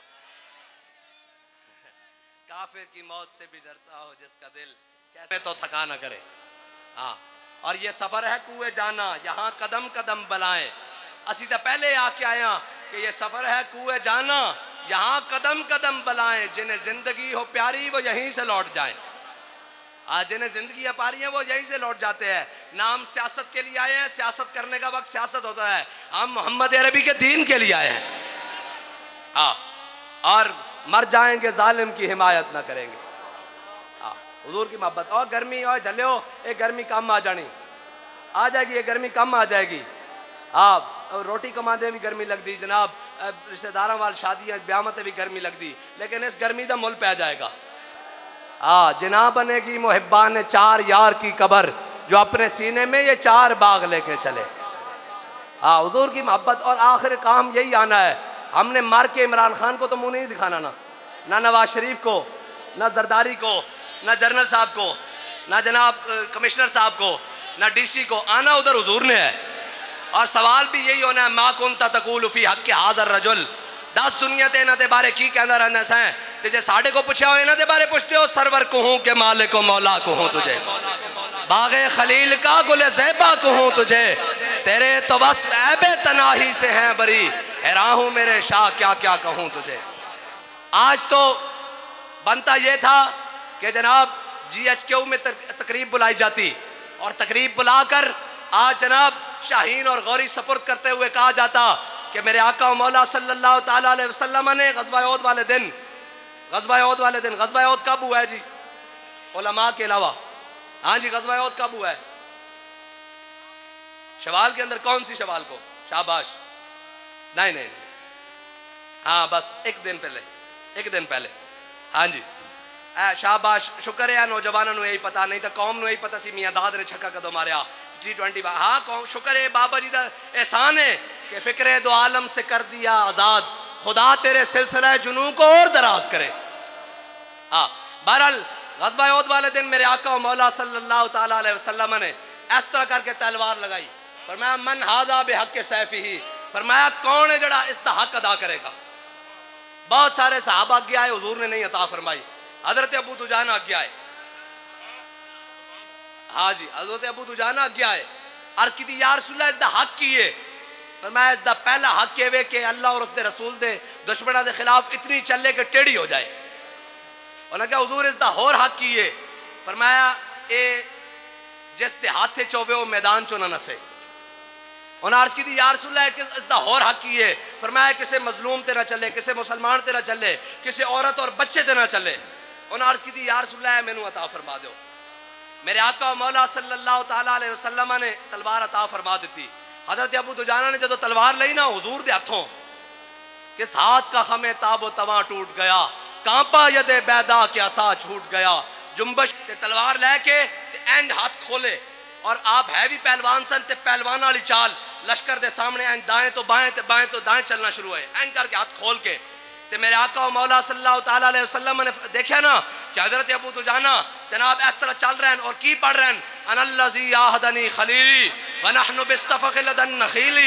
کافر کی موت سے بھی ڈرتا ہو جس کا دل کہتے تو تھکا نہ کرے. ہاں، اور یہ سفر ہے کوئے جانا، یہاں قدم قدم بلائیں. اسی تا پہلے آ کے آیا کہ یہ سفر ہے کوئے جانا، یہاں قدم قدم بلائیں. جنہیں زندگی ہو پیاری وہ یہیں سے لوٹ جائیں. آج جنہیں زندگی پیاری ہیں وہ یہیں سے لوٹ جاتے ہیں. نام سیاست کے لیے آئے ہیں، سیاست کرنے کا وقت سیاست ہوتا ہے. ہم محمد عربی کے دین کے لیے آئے ہیں. ہاں، اور مر جائیں گے ظالم کی حمایت نہ کریں گے. حضور کی محبت. اور گرمی اور جھلے ہو، ایک گرمی کم آ جانی آ جائے گی، یہ گرمی کم آ جائے گی. روٹی کماندے بھی گرمی لگ دی جناب، رشتہ داراں وال شادیاں بیامتے بھی گرمی لگ دی، لیکن اس گرمی دا مل پہ جائے گا. جناب بنے گی محبان چار یار کی قبر، جو اپنے سینے میں یہ چار باغ لے کے چلے. حضور کی محبت. اور آخر کام یہی آنا ہے. ہم نے مار کے عمران خان کو تو منہ نہیں دکھانا، نہ نواز شریف کو، نہ زرداری کو، نہ جنرل صاحب کو، نہ جناب کمشنر صاحب کو، نہ ڈی سی کو. آنا ادھر حضور نے ہے. اور سوال بھی یہی ہونا ہے، ما کنت تقول فی حق ھذا الرجل. 10 دنیا تے انہاں دے بارے کی کہندا رہنا سیں، تے جے ساڈے کو پوچھیا ہوئے انہاں دے بارے پوچھتے ہو، سرور کہوں کہ مالک و مولا کہوں تجھے، باغ خلیل کا گل زیبا کہوں تجھے، تیرے تو بس عیب تناہی سے ہیں بری، حیران ہوں میرے شاہ کیا کیا کہوں تجھے. آج تو بنتا یہ تھا کہ جناب GHQ میں تقریب بلائی جاتی، اور تقریب بلا کر آج جناب شاہین اور غوری سپرد کرتے ہوئے کہا جاتا کہ میرے آقا و مولا صلی اللہ تعالیٰ علیہ وسلم نے غزوہ احد والے دن، غزوہ احد کب ہوا ہے جی علماء کے علاوہ؟ ہاں جی، غزوہ احد کب ہوا ہے؟ شوال کے اندر. کون سی شوال کو؟ شاباش. نہیں، ہاں بس ایک دن پہلے. ہاں جی، شاباش. شکر ہے نوجوانوں نو یہی پتا، نہیں تو قوم نو یہی پتا سی میاں داد نے چھکا کدو ماریا T20. ہاں قوم شکر ہے بابا جی دا احسان ہے کہ فکر دو عالم سے کر دیا آزاد، خدا تیرے سلسلہ جنوں کو اور دراز کرے. بہرحال غزوہ احد والے دن میرے آقا و مولا صلی اللہ تعالیٰ علیہ وسلم نے اس طرح کر کے تلوار لگائی. فرمایا من ھذا بحق سیفہ، فرمایا کون ہے جڑا اس کا حق ادا کرے گا. بہت سارے صحابہ آگے آئے، حضور نے نہیں عطا فرمائی. حضرت ابو دجانہ آگے آئے. ہاں جی، حضرت ابو دجانہ آگے آئے. عرض کی تھی یا رسول اللہ اس دا حق کی ہے؟ فرمایا اس دا پہلا حق یہ کہ اللہ اور اس دے رسول دے دشمنوں دے خلاف اتنی چلے کہ ٹیڑھی ہو جائے. انہوں نے کہا حضور اس دا اور حق کی ہے؟ فرمایا اے جس دے ہاتھے چوبے ہو میدان چو نہ نسے. انہوں نے عرض کی تھی یا رسول اللہ اس دا اور حق کی ہے؟ فرمایا کسے مظلوم تے نہ چلے، کسے مسلمان تے نہ چلے، کسے عورت اور بچے تے نہ چلے. انہوں نے عرض کی تھی یا رسول اللہ مینوں عطا فرما دو. میرے آقا و مولا صلی اللہ تعالیٰ علیہ وسلم نے تلوار عطا فرما دیتی. حضرت ابو دجانہ نے جب تلوار لئی نا حضور دے ہاتھوں، کس ہاتھ کا خمِ تاب و تواں ٹوٹ گیا، کانپا ید بیدا کے عصا چھوٹ گیا. جنبش تے تلوار لے کے اینڈ ہاتھ کھولے، اور آپ ہے بھی پہلوان سن تے پہلوان والی چال لشکر دے سامنے اینڈ دائیں تو بائیں تے بائیں تو دائیں چلنا شروع ہوئے. اینڈ کر کے ہاتھ کھول کے تے میرے آقا و مولا صلی اللہ تعالیٰ علیہ وسلم نے دیکھا نا کہ حضرت ابو دجانہ جناب اس طرح چل رہے ہیں اور کی پڑھ رہے ہیں انا الذی آہدنی خلیلی ونحن بالصفق لدى النخیل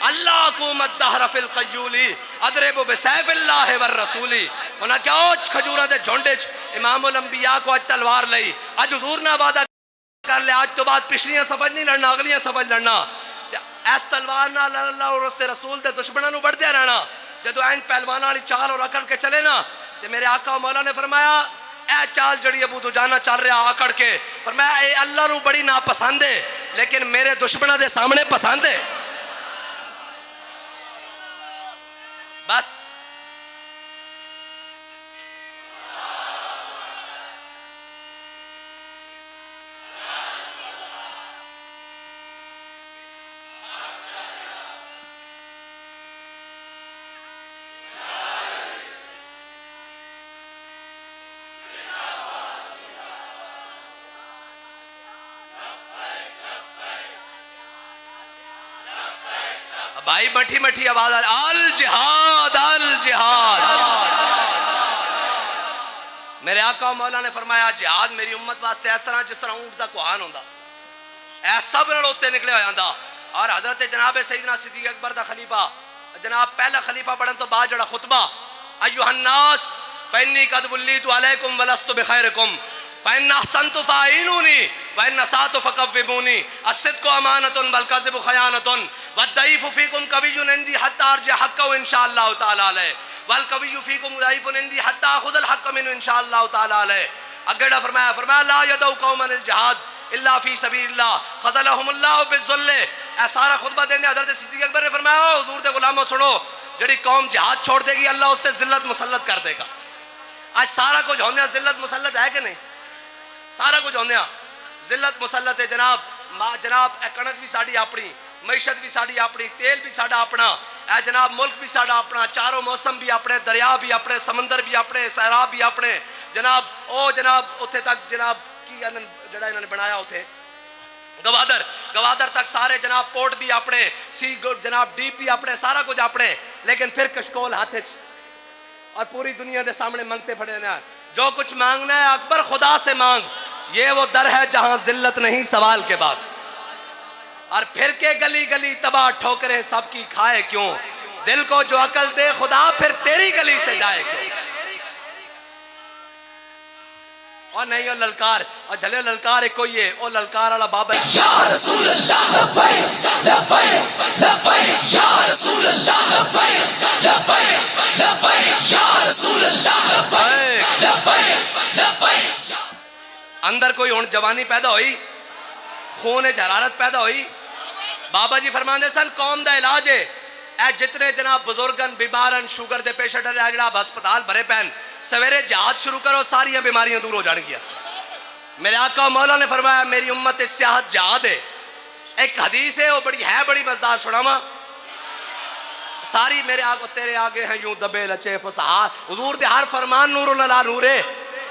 اللہ قوم الدہر فی القیولی اضرب بسیف اللہ والرسول. انہاں کیا اوچ کھجورہ دے جھونڈے امام الانبیاء کو اج تلوار لئی. اج حضور نے وعدہ کر لے آج تو بعد پچھلیاں سفج نہیں لڑنا، اگلیاں سفج لڑنا. اس تلوار نہ اللہ اور اس رسول دے دشمنوں نو بڑھ دیا رہنا. جدو این پہلوانا والی چال اور اکڑ کے چلے نا تے میرے آقا و مولا نے فرمایا اے چال جڑی ابو دجانہ چل رہا آکڑ کے، فرمایا اے اللہ نو بڑی ناپسند ہے. لیکن میرے دشمنوں دے سامنے پسند ہے. بس بھائی مٹھی مٹھی آواز آ رہی الجہاد الجہاد. میرے آقا و مولا نے فرمایا جہاد میری امت واسطے اس طرح جس طرح اونٹ دا کوہان ہوندا اے سب نال اوتے نکلے ہو جاندا. اور حضرت جناب سیدنا صدیق اکبر دا خلیفہ جناب پہلا خلیفہ بڑھن تو بعد جڑا خطبہ ایھا الناس فانی قد ولیت علیکم ولست بخیرکم فإن أحسنت فأعينوني وإن أسأت فكففوني الصدق أمانة والكذب خيانة والضعيف فيكم قوي عندي حتى أرجع حقه إن شاء الله تعالى عليه والقوي فيكم ضعيف عندي حتى أخذ الحق منه إن شاء الله تعالى عليه. اگڑا فرمایا لا يدعو قوما الجهاد الا في سبيل الله خذلهم الله بالذل. اے سارا خطبہ دینے حضرت صدیق اکبر نے فرمایا حضور دے غلاموں سنو جڑی قوم جہاد چھوڑ دے گی اللہ اس تے ذلت مسلط کر دے گا. آج سارا کچھ ہوندے ذلت مسلط ہے کہ نہیں؟ سارا کچھ ہوندے ذلت مسلط ہے جناب. جناب اے کنک بھی ساڑی اپنی معیشت بھی ساڑی اپنی تیل بھی ساڑا اپنا اے جناب ملک بھی ساڑا اپنا چاروں موسم بھی اپنے دریا بھی اپنے سمندر بھی اپنے سیراب بھی اپنے جناب او جناب اتھے تک جناب کی جڑا انہوں نے بنایا اتھے گوادر تک سارے جناب پورٹ بھی اپنے سی جناب ڈیپ بھی اپنے سارا کچھ اپنے. لیکن پھر کشکول ہاتھے اور پوری دنیا دے سامنے مانگتے پڑے نا جو کچھ مانگنا ہے اکبر خدا سے مانگ. یہ وہ در ہے جہاں ذلت نہیں سوال کے بعد. اور پھر کے گلی گلی تباہ ٹھوکریں سب کی کھائے کیوں دل کو جو عقل دے خدا پھر تیری گلی سے جائے کیوں. اور نہیں وہ للکار اور جھلے للکار ایک کوئی ہے او للکار والا بابا یا رسول اللہ لبیک لبیک لبیک یا رسول اللہ لبیک لبیک لبیک یا رسول اللہ لبیک لبیک لبیک. اندر کوئی ہن جوانی پیدا ہوئی خون حرارت پیدا ہوئی. بابا جی فرماندے سن قوم دا علاج ہے اے جتنے جناب بزرگن بیمارن شوگر دے پیشنٹ ہے جناب ہسپتال بھرے پین سویرے جہاد شروع کرو ساری بیماریاں دور ہو جان گیا. میرے آقا مولا نے فرمایا میری امت سیاحت جہاد ہے. ایک حدیث ہے وہ بڑی مزدار سناواں ساری میرے آگے تیرے آگے ہیں یوں دبے لچے فسحا حضور دے ہر فرمان نور اللہ نور ہے.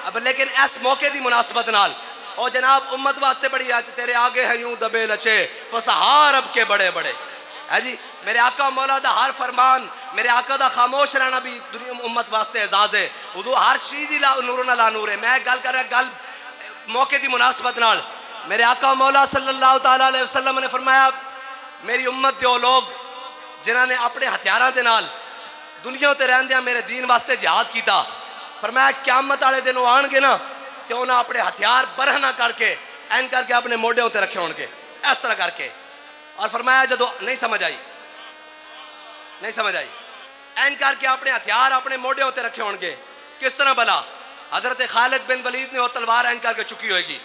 اب لیکن اس موقع دی مناسبت نال او جناب امت واسطے بڑی آج تیرے آگے ہیں یوں دبے لچے فسحا رب کے بڑے بڑے ہے جی. میرے آقا مولا دا ہر فرمان میرے آقا دا خاموش رہنا بھی دنیا امت واسطے اعزاز ہے. حضور ہر چیز ہی نور لا نور ہے. میں گل کر رہا گل موقع دی مناسبت نال میرے آقا مولا صلی اللہ تعالی علیہ وسلم نے فرمایا میری امت دے او لوگ جنہاں نے اپنے ہتھیاراں دے نال دنیا تے رہندیاں میرے دین واسطے جہاد کیتا. فرمایا قیامت والے دن وہ آن گے نا کہ انہاں اپنے ہتھیار برہنہ کر کے این کر کے اپنے موڈے تے رکھے ہون گے اس طرح کر کے. اور فرمایا جدو نہیں سمجھ آئی این کر کے اپنے ہتھیار اپنے موڈے تے رکھے ہون گے کس طرح بلا. حضرت خالد بن ولید نے وہ تلوار این کر کے چکی ہوئے گی.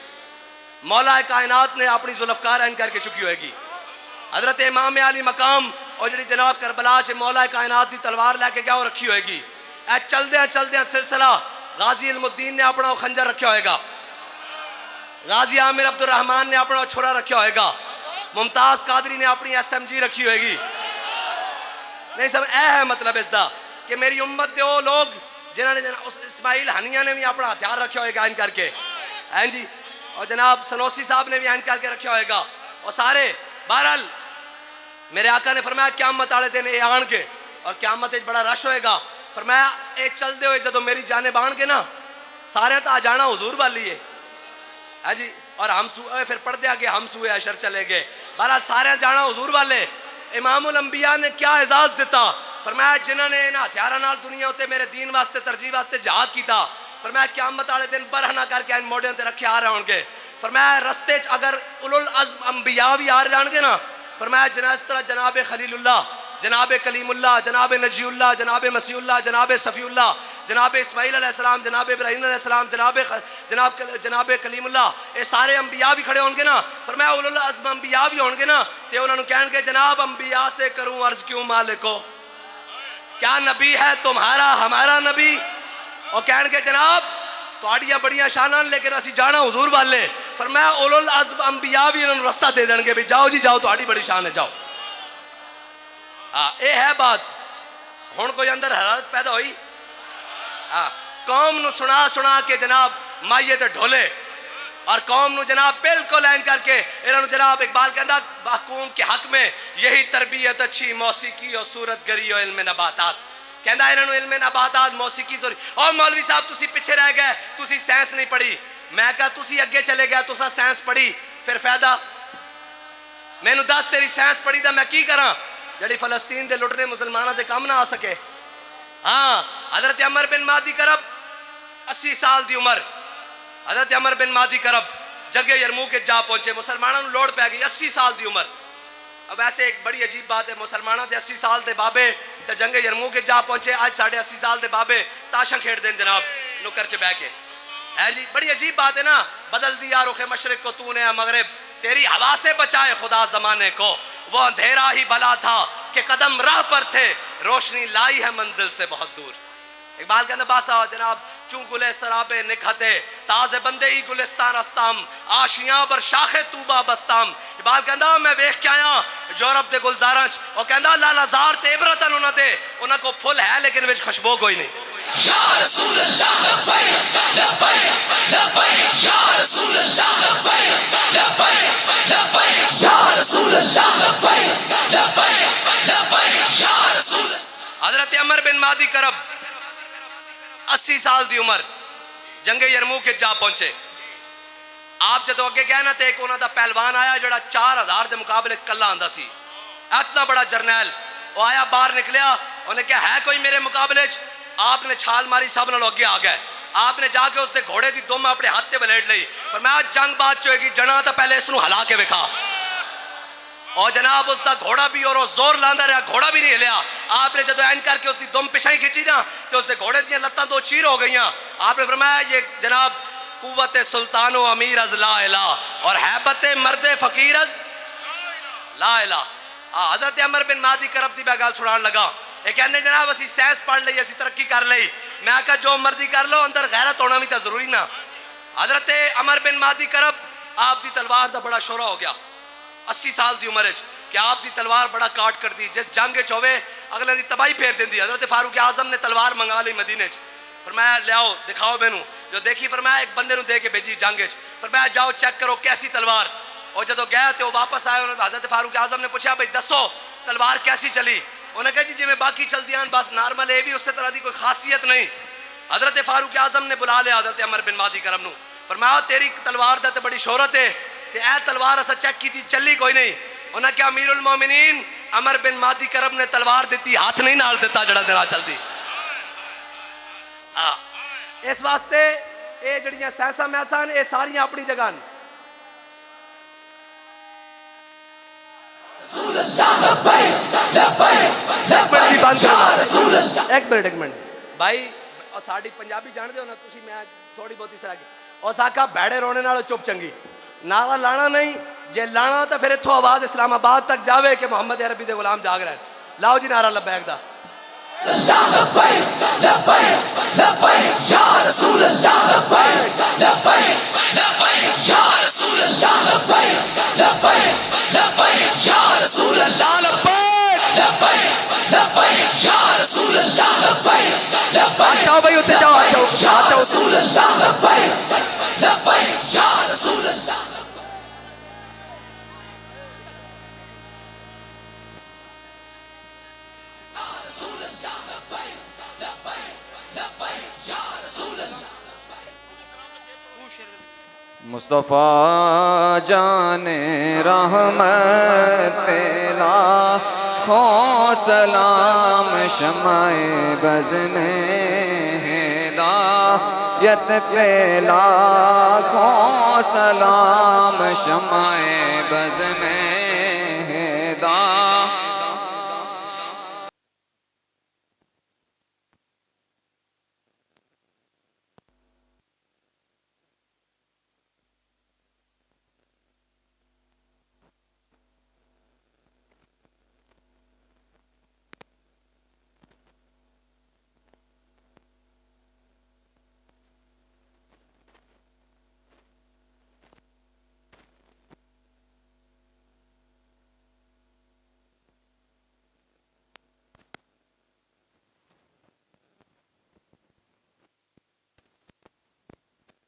مولا کائنات نے اپنی ذوالفقار این کر کے چکی ہوئے گی. حضرت امام علی مقام اور جڑی جناب کربلا سے مولا کائنات دی تلوار لے کے گیا وہ رکھی ہوئے گی. اے چلدیاں سلسلہ غازی علم الدین نے اپنا خنجر رکھا ہوئے گا. غازی عامر عبد الرحمن نے اپنا چھرا رکھا ہوئے گا. ممتاز قادری نے اپنی ایس ایم جی رکھی ہوئے گی. نہیں سب اے ہے مطلب اس دا کہ میری امت دے وہ لوگ جنہوں نے اسماعیل ہنیہ نے بھی اپنا ہتھیار رکھا ہوئے گا این کر کے ہیں جی. اور جناب سنوسی صاحب نے بھی این کر کے رکھا ہوئے گا. اور سارے بہرحال میرے آقا نے فرمایا قیامت والے دن اے آن کے اور قیامت ایک بڑا رش ہوئے گا. فرمایا اے چل دے ہوئے جدو میری جانب آن کے نا سارے تا جانا حضور والی ہے جی. اور ہم سوئے پھر پڑھ دیا کہ ہم سوئے عشر چلے گئے. بہرحال سارے جانا حضور والے. امام الانبیاء نے کیا اعزاز دیتا. فرمایا جنہوں نے انہاں ہتھیاراں نال دنیا ہوتے میرے دین واسطے ترجیح واسطے جہاد کیتا. فرمایا قیامت والے دن برہنہ کر کے ان موڈیاں تے رکھے آ رہے ہون گے. فرمایا رستے اگر اولو العزم انبیاء بھی آ جان گے نا فرمایا اس طرح جناب خلیل اللہ جناب کلیم اللہ جناب نجی اللہ جناب مسیح اللہ جناب صفی اللہ جناب اسماعیل علیہ السلام، جناب ابراہیم علیہ السلام، جناب کلیم اللہ، یہ سارے انبیاء بھی کھڑے ہوں گے نا، فرمایا اولو العزم انبیاء بھی ہوں گے نا، تے انہوں نے کہیں گے جناب انبیاء سے کروں عرض کیوں مالکو، کیا نبی ہے تمہارا ہمارا نبی؟ اور کہیں گے جناب تواڈیاں بڑیاں شاناں لیکن اسی جانا حضور والے، فرمایا اولو العزم انبیاء بھی انہوں نے رستہ دے دیں گے بھی جاؤ جی جاؤ تواڈی بڑی شان ہے جاؤ۔ اے ہے بات، ہن کوئی اندر حرارت پیدا ہوئی؟ قوم نو سنا کے جناب مائیے تے ڈھولے، اور قوم نو جناب بالکل این کر کے انہوں نے جناب اقبال کہندا محکوم کے حق میں یہی تربیت اچھی موسیقی اور صورت گری اور علم نباتات، کہندا انہوں نے علم نباتات موسیقی سوری، اور مولوی صاحب تسی پیچھے رہ گئے، تسی سائنس نہیں پڑھی، میں کہا تسی اگے چلے گئے تسا سائنس پڑھی پھر فائدہ، میں نو دس تیری سائنس پڑھی دا میں کی کراں جڑی فلسطین دے لٹنے مسلمانہ دے کام نہ آ سکے۔ ہاں حضرت عمر بن مہدی کرب 80 سال دی عمر، حضرت عمر بن مہدی کرب جنگ یرموک کے جا پہنچے، مسلمانوں نو لوڑ پہ گئی 80 سال دی عمر۔ اب ایسے ایک بڑی عجیب بات ہے، مسلمانوں دے 80 سال دے بابے تے جنگ یرموک کے جا پہنچے، آج 80.5 سال دے بابے تاشاں کھیڑ دیں جناب نکر چ بہ کے، ہے جی بڑی عجیب بات ہے نا۔ بدل دیا رخ مشرق کو تو نے مغرب، تیری ہوا سے بچائے خدا زمانے کو، وہ اندھیرا ہی بلا تھا کہ قدم راہ پر تھے، روشنی لائی ہے منزل سے بہت دور۔ اقبال کہتے باسا جناب چون گلے سرابے نکھتے تازے بندے ہی گلستان رستام، آشیاں بر شاخ توبہ بستام۔ اقبال کہتا میں ویخ کے آیا یورپ دے گلزارنچ، اور کہتا لالازار تے عبرتن انہوں دے، انہوں کو پھل ہے لیکن وچ خوشبو کوئی نہیں۔ یا رسول اللہ لبیک لبیک لبیک یا رسول اللہ لبیک لبیک لبیک یا رسول اللہ لبیک لبیک لبیک یا رسول۔ حضرت عمر بن مہدی کرب 80 سال دی عمر جنگ یرموک کے جا پہنچے، آپ جدو اگے گئے نا تے ایک انہوں دا پہلوان آیا جڑا 4000 دے مقابلے کلا آندا سی، اتنا بڑا جرنیل، وہ آیا باہر نکلیا، انہوں نے کہا ہے کوئی میرے مقابلے چ؟ آپ نے چھال ماری سب نال اگے آ گئے، آپ نے جا کے اس دے گھوڑے دی دم اپنے ہاتھ تے بلیٹ لئی، پر میں جنگ بات چوئے گی جنا تا پہلے اس نو ہلا کے وکھا، اور جناب اس دا گھوڑا بھی اور زور لاندہ رہا، گھوڑا بھی نہیں ہلیا۔ آپ نے جدو این کر کے اس دی دم پیچھے کھچی نا تو اس دے گھوڑے دیاں لتاں دو چیر ہو گئیاں، آپ نے فرمایا یہ جناب قوت سلطان و امیر از لا الہ اور حیبت مرد فقیر از لا الہ۔ حضرت عمر بن مہدی کرب دی بیگال چھڑان لگا، یہ کہنے جناب اسی سائنس پڑھ لئی، اسی ترقی کر لئی، میں کہا جو مرضی کر لو اندر غیرت ہونا بھی تا ضروری نا۔ حضرت عمر بن مہدی کرب آپ دی تلوار دا بڑا شورا ہو گیا 80 سال دی عمر کہ آپ دی تلوار بڑا کاٹ کر دی، جس جنگ چوے اگلے دی تباہی پھیر دیں دی۔ حضرت فاروق اعظم نے تلوار منگا لی مدینے چ، فرمایا لے آؤ دکھاؤ مینوں، جو دیکھی فرمایا ایک بندے نو دے کے بھیجی جنگ چ، فرمایا جاؤ چیک کرو کیسی تلوار، اور جدو گیا تو واپس آئے، حضرت فاروق اعظم نے پوچھا بھائی دسو تلوار کیسی چلی، انہوں نے کہا جی میں باقی چل دیاں بس نارمل ہے بھی اس سے طرح دی کوئی خاصیت نہیں۔ حضرت فاروق اعظم نے بلا لیا حضرت عمر بن مہدی کرب نو، فرمایا تیری تلوار دا تے بڑی شہرت ہے تے اے تلوار اسا چیک کی تھی چلی کوئی نہیں، انہوں نے کہا امیر المومنین عمر بن مہدی کرب نے تلوار دیتی ہاتھ نہیں نال دیتا جڑا دینا چلتی۔ اس واسطے اے جڑیاں سیسا میسان اے ساریاں اپنی جگہ ایک منٹ بھائی اور ساڑی پنجابی جان دے ہو نا تسی میں تھوڑی بہت اس طرح کی اور ساکھا بیڑے رونے نال چپ چنگی نعرہ لانا نہیں، جے لانا تو پھر اتھو آواز اسلام آباد تک جاوے کہ محمد عربی دے غلام جاگ رہے ہیں۔ لاؤ جی نعرہ لبیک دا لبیک لبیک لبیک یا رسول اللہ لبیک لبیک لبیک یا رسول اللہ لبیک لبیک لبیک یا رسول اللہ لبیک لبیک لبیک یا رسول اللہ لبیک لبیک چاہو بھائی اتنے چاہو یا رسول اللہ لبیک لبیک یا رسول اللہ۔ مصطفیٰ جان رحمت پیلا خو سلام شمع بز میں ہدایت پیلا خو سلام شمع بز میں